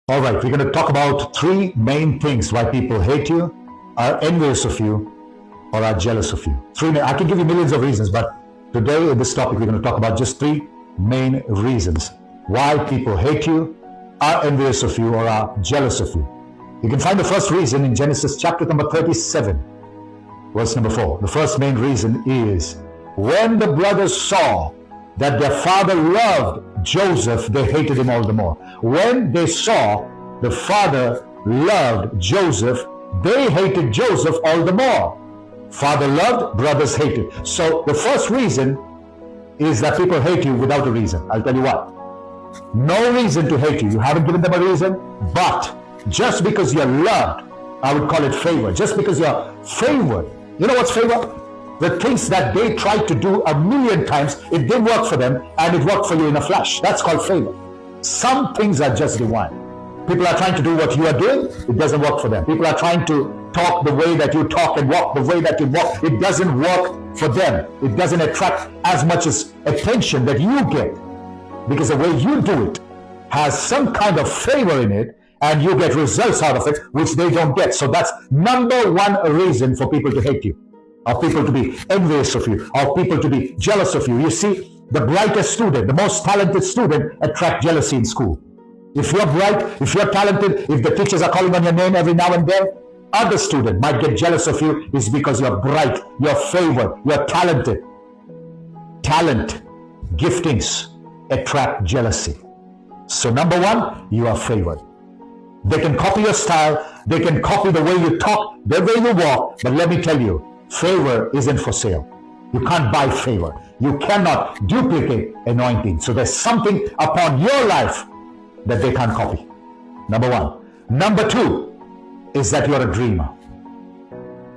All right, we're going to talk about three main things why people hate you, are envious of you, or are jealous of you. I can give you millions of reasons, but today in this topic, we're going to talk about just three main reasons why people hate you, are envious of you, or are jealous of you. You can find the first reason in Genesis chapter number 37, verse number 4. The first main reason is when the brothers saw that their father loved Joseph, they hated him all the more. When they saw the father loved Joseph, they hated Joseph all the more. Father loved, brothers hated. So the first reason is that people hate you without a reason. I'll tell you what. No reason to hate you. You haven't given them a reason, but just because you're loved, I would call it favor. Just because you're favored. You know what's favor? The things that they tried to do a million times, it didn't work for them, and it worked for you in a flash. That's called favor. Some things are just divine. People are trying to do what you are doing, it doesn't work for them. People are trying to talk the way that you talk and walk the way that you walk. It doesn't work for them. It doesn't attract as much as attention that you get, because the way you do it has some kind of favor in it, and you get results out of it, which they don't get. So that's number one reason for people to hate you, or people to be envious of you, or people to be jealous of you. You see, the brightest student, the most talented student attract jealousy in school. If you're bright, if you're talented, if the teachers are calling on your name every now and then, other student might get jealous of you is because you're bright, you're favored, you're talented. Talent, giftings attract jealousy. So number one, you are favored. They can copy your style, they can copy the way you talk, the way you walk, but let me tell you, favor isn't for sale. You can't buy favor. You cannot duplicate anointing. So there's something upon your life that they can't copy. Number one. Number two is that you're a dreamer.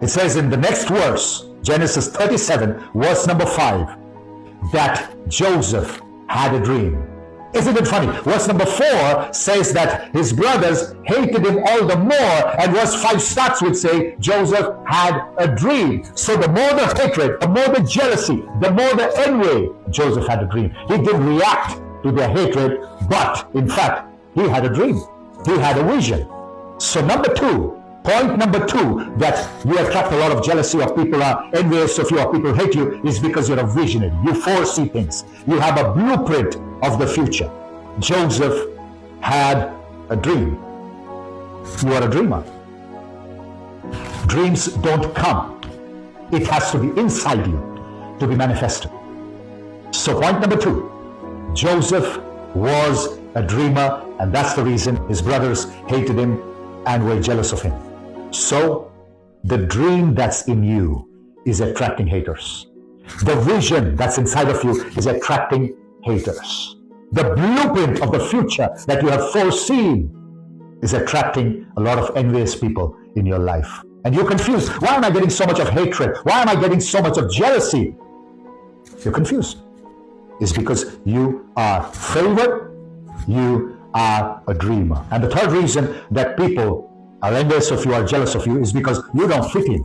It says in the next verse, Genesis 37, verse number 5, that Joseph had a dream. Isn't it funny? Verse number 4 says that his brothers hated him all the more, and verse 5 starts with saying Joseph had a dream. So the more the hatred, the more the jealousy, the more the envy, Joseph had a dream. He didn't react to their hatred, but in fact, he had a dream. He had a vision. So point number two, that you attract a lot of jealousy, or people are envious of you, or people hate you, is because you're a visionary. You foresee things. You have a blueprint of the future. Joseph had a dream. You are a dreamer. Dreams don't come. It has to be inside you to be manifested. So point number two, Joseph was a dreamer, and that's the reason his brothers hated him and were jealous of him. So the dream that's in you is attracting haters. The vision that's inside of you is attracting haters. The blueprint of the future that you have foreseen is attracting a lot of envious people in your life. And you're confused. Why am I getting so much of hatred? Why am I getting so much of jealousy? You're confused. It's because you are favored. You are a dreamer. And the third reason that people are envious of you or jealous of you is because you don't fit in.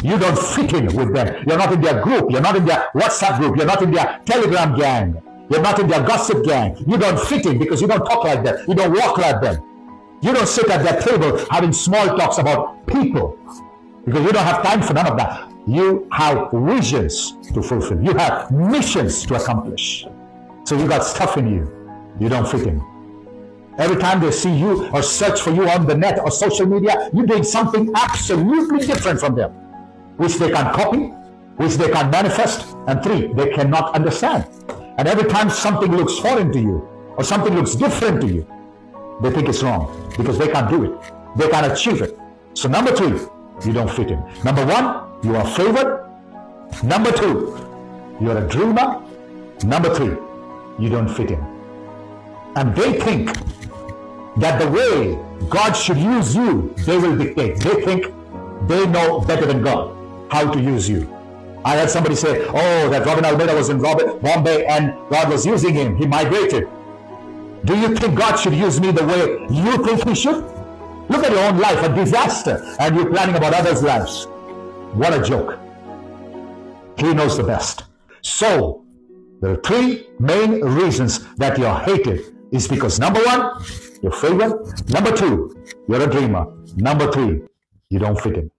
You don't fit in with them. You're not in their group. You're not in their WhatsApp group. You're not in their Telegram gang. You're not in their gossip gang. You don't fit in because you don't talk like them. You don't walk like them. You don't sit at their table having small talks about people, because you don't have time for none of that. You have visions to fulfill. You have missions to accomplish. So you got stuff in you. You don't fit in. Every time they see you or search for you on the net or social media, you're doing something absolutely different from them, which they can't copy, which they can't manifest, and three, they cannot understand. And every time something looks foreign to you or something looks different to you, they think it's wrong because they can't do it. They can't achieve it. So number three, you don't fit in. Number one, you are favored. Number two, you're a dreamer. Number three, you don't fit in. And they think that the way God should use you, they will dictate. They think they know better than God how to use you. I had somebody say, oh, that Robin Almeida was in Bombay and God was using him. He migrated. Do you think God should use me the way you think he should? Look at your own life, a disaster, and you're planning about others' lives. What a joke. He knows the best. So, there are three main reasons that you're hated is because number one, You're fragrant. Number 2, you're a dreamer. Number 3, you don't fit in.